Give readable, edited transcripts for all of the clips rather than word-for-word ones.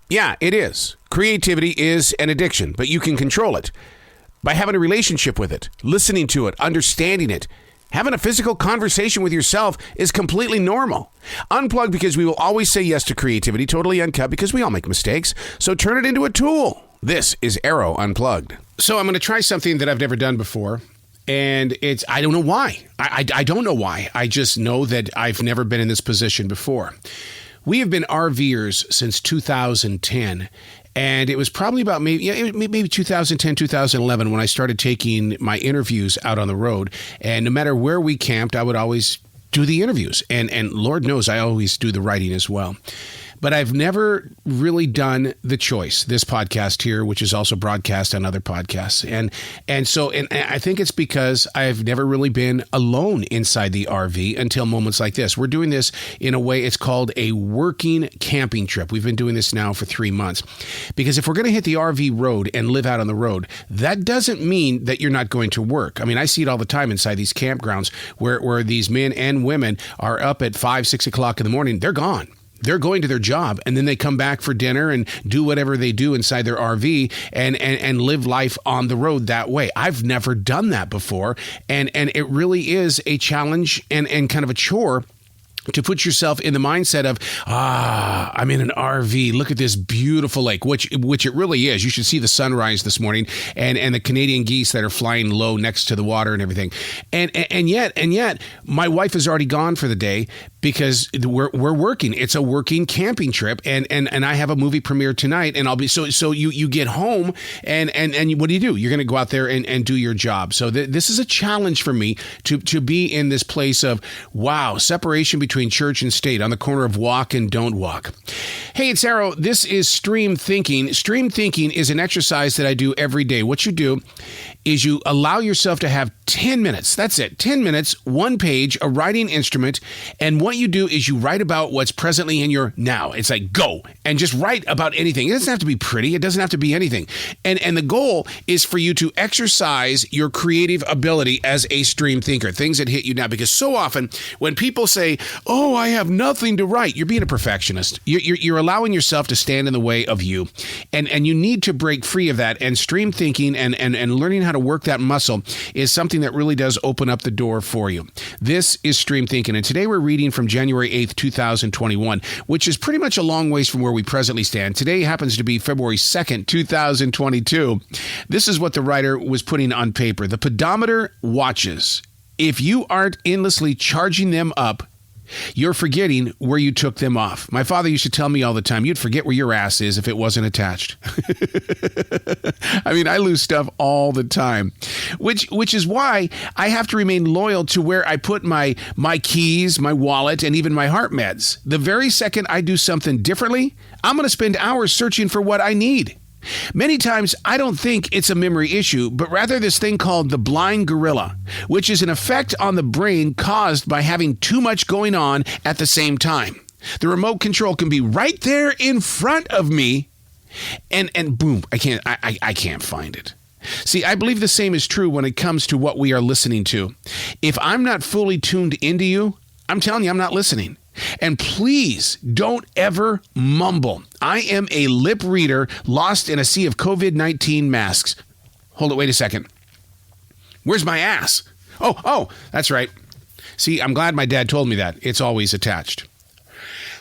Yeah, it is. Creativity is an addiction, but you can control it by having a relationship with it, listening to it, understanding it. Having a physical conversation with yourself is completely normal. Unplugged, because we will always say yes to creativity, totally uncut because we all make mistakes. So turn it into a tool. This is Arroe Unplugged. So I'm going to try something that I've never done before. And I don't know why. I don't know why. I just know that I've never been in this position before. We have been RVers since 2010. And it was probably about maybe 2010, 2011 when I started taking my interviews out on the road. And no matter where we camped, I would always do the interviews. And Lord knows I always do the writing as well. But I've never really done The Choice, this podcast here, which is also broadcast on other podcasts. And so I think it's because I've never really been alone inside the RV until moments like this. We're doing this in a way, it's called a working camping trip. We've been doing this now for 3 months. Because if we're going to hit the RV road and live out on the road, that doesn't mean that you're not going to work. I mean, I see it all the time inside these campgrounds where these men and women are up at 5, 6 o'clock in the morning. They're gone. They're going to their job, and then they come back for dinner and do whatever they do inside their RV and live life on the road that way. I've never done that before, and it really is a challenge and kind of a chore to put yourself in the mindset of, I'm in an RV. Look at this beautiful lake, which it really is. You should see the sunrise this morning and the Canadian geese that are flying low next to the water and everything. And yet, my wife is already gone for the day because we're working. It's a working camping trip, and I have a movie premiere tonight, and I'll be so you get home and what do? You're going to go out there and do your job. So this is a challenge for me to be in this place of separation between church and state on the corner of walk and don't walk. Hey, it's Arroe. This is Stream Thinking. Stream Thinking is an exercise that I do every day. What you do is you allow yourself to have 10 minutes. That's it. 10 minutes, one page, a writing instrument. And what you do is you write about what's presently in your now. It's like go and just write about anything. It doesn't have to be pretty. It doesn't have to be anything. And the goal is for you to exercise your creative ability as a stream thinker, things that hit you now. Because so often when people say, oh, I have nothing to write, you're being a perfectionist. You're allowing yourself to stand in the way of you. And you need to break free of that. And stream thinking and learning how to work that muscle is something that really does open up the door for you. This is Stream Thinking. And today we're reading from January 8th, 2021, which is pretty much a long ways from where we presently stand. Today happens to be February 2nd, 2022. This is what the writer was putting on paper. The pedometer watches. If you aren't endlessly charging them up, you're forgetting where you took them off. My father used to tell me all the time, you'd forget where your ass is if it wasn't attached. I mean, I lose stuff all the time, which is why I have to remain loyal to where I put my keys, my wallet, and even my heart meds. The very second I do something differently, I'm going to spend hours searching for what I need. Many times, I don't think it's a memory issue, but rather this thing called the blind gorilla, which is an effect on the brain caused by having too much going on at the same time. The remote control can be right there in front of me, and boom, I can't find it. See, I believe the same is true when it comes to what we are listening to. If I'm not fully tuned into you, I'm telling you, I'm not listening. And please don't ever mumble. I am a lip reader lost in a sea of COVID-19 masks. Hold it, wait a second. Where's my ass? Oh, that's right. See, I'm glad my dad told me that. It's always attached.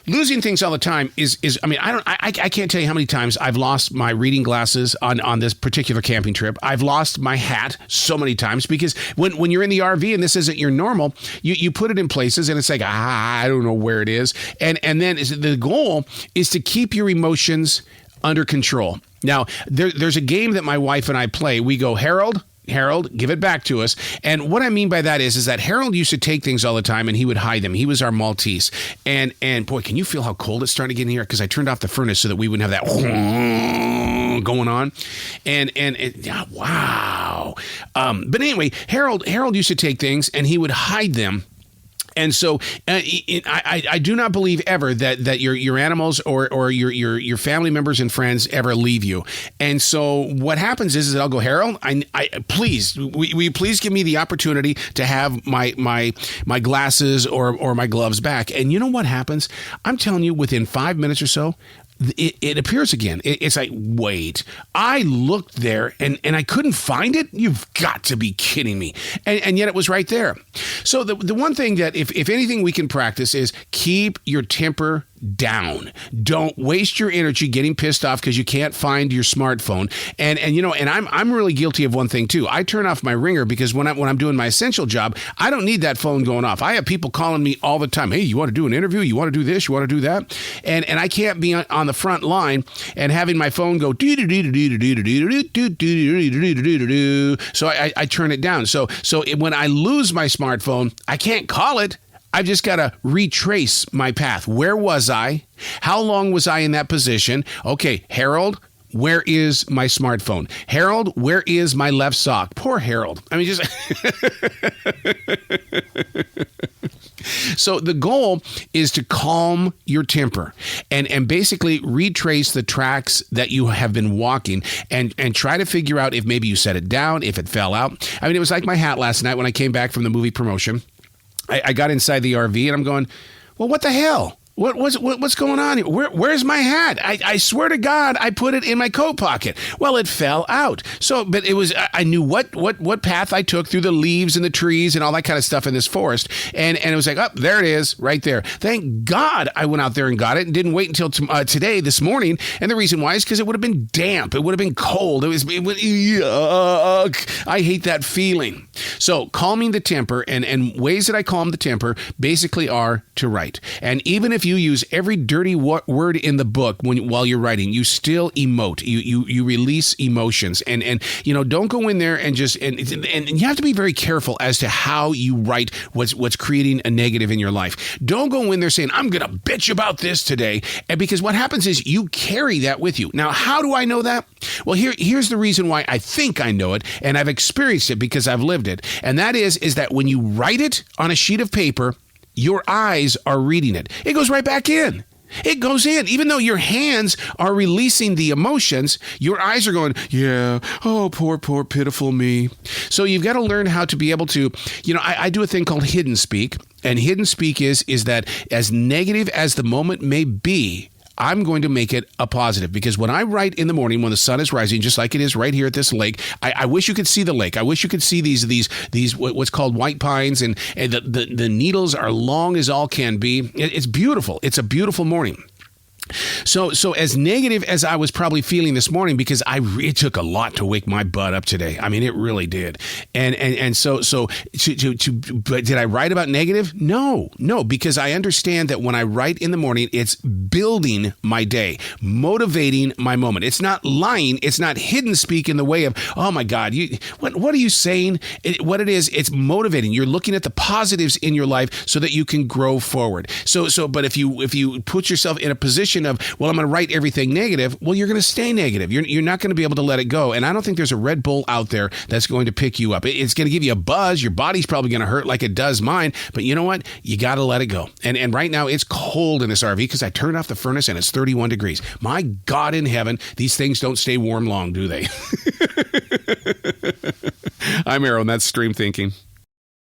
Losing things all the time is I mean, I can't tell you how many times I've lost my reading glasses on this particular camping trip. I've lost my hat so many times because when you're in the RV and this isn't your normal, you put it in places and it's like, I don't know where it is. And then the goal is to keep your emotions under control. Now, there's a game that my wife and I play. We go, Harold, give it back to us. And what I mean by that is that Harold used to take things all the time and he would hide them. He was our Maltese. And boy, can you feel how cold it's starting to get in here? Because I turned off the furnace so that we wouldn't have that going on. Wow. But anyway, Harold used to take things and he would hide them. And so I do not believe ever that your animals or your family members and friends ever leave you. And so what happens is that I'll go, Harold, please, will you please give me the opportunity to have my glasses or my gloves back? And you know what happens? I'm telling you, within 5 minutes or so, it appears again. It's like, wait, I looked there and I couldn't find it? You've got to be kidding me. And yet it was right there. So the one thing that, if anything we can practice, is keep your temper down. Don't waste your energy getting pissed off because you can't find your smartphone. And I'm really guilty of one thing too. I turn off my ringer because when I'm doing my essential job, I don't need that phone going off. I have people calling me all the time. Hey, you want to do an interview? You want to do this? You want to do that? And I can't be on the front line and having my phone go so I turn it down. So when I lose my smartphone, I can't call it. I've just got to retrace my path. Where was I? How long was I in that position? Okay, Harold, where is my smartphone? Harold, where is my left sock? Poor Harold. I mean, just... So the goal is to calm your temper and basically retrace the tracks that you have been walking and try to figure out if maybe you set it down, if it fell out. I mean, it was like my hat last night when I came back from the movie promotion. I got inside the RV and I'm going, well, what the hell? What's going on here? Where's my hat? I swear to God, I put it in my coat pocket. Well, it fell out. So, but it was, I knew what path I took through the leaves and the trees and all that kind of stuff in this forest. And it was like, oh, there it is right there. Thank God I went out there and got it and didn't wait until this morning. And the reason why is because it would have been damp. It would have been cold. It would, yuck. I hate that feeling. So calming the temper and ways that I calm the temper basically are to write. And even if you use every dirty word in the book while you're writing, you still emote. You release emotions, and don't go in there and just and you have to be very careful as to how you write what's creating a negative in your life. Don't go in there saying, I'm gonna bitch about this today, and because what happens is you carry that with you. Now, how do I know that? Well, here's the reason why I think I know it, and I've experienced it because I've lived it, and that is that when you write it on a sheet of paper, your eyes are reading it. It goes right back in. It goes in. Even though your hands are releasing the emotions, your eyes are going, yeah, oh, poor, pitiful me. So you've got to learn how to be able to, I do a thing called hidden speak. And hidden speak is that as negative as the moment may be, I'm going to make it a positive, because when I write in the morning when the sun is rising, just like it is right here at this lake, I wish you could see the lake. I wish you could see these what's called white pines, and the needles are long as all can be. It's beautiful. It's a beautiful morning. So as negative as I was probably feeling this morning, because it took a lot to wake my butt up today. I mean, it really did. And so but did I write about negative? No, because I understand that when I write in the morning, it's building my day, motivating my moment. It's not lying. It's not hidden speak in the way of, oh my God, what are you saying? What it is, it's motivating. You're looking at the positives in your life so that you can grow forward. But if you put yourself in a position of, well, I'm going to write everything negative, well, you're going to stay negative. You're not going to be able to let it go. And I don't think there's a Red Bull out there that's going to pick you up. It's going to give you a buzz. Your body's probably going to hurt like it does mine. But you know what? You got to let it go. And right now it's cold in this RV because I turned off the furnace and it's 31 degrees. My God in heaven, these things don't stay warm long, do they? I'm Arroe, and that's Stream Thinking.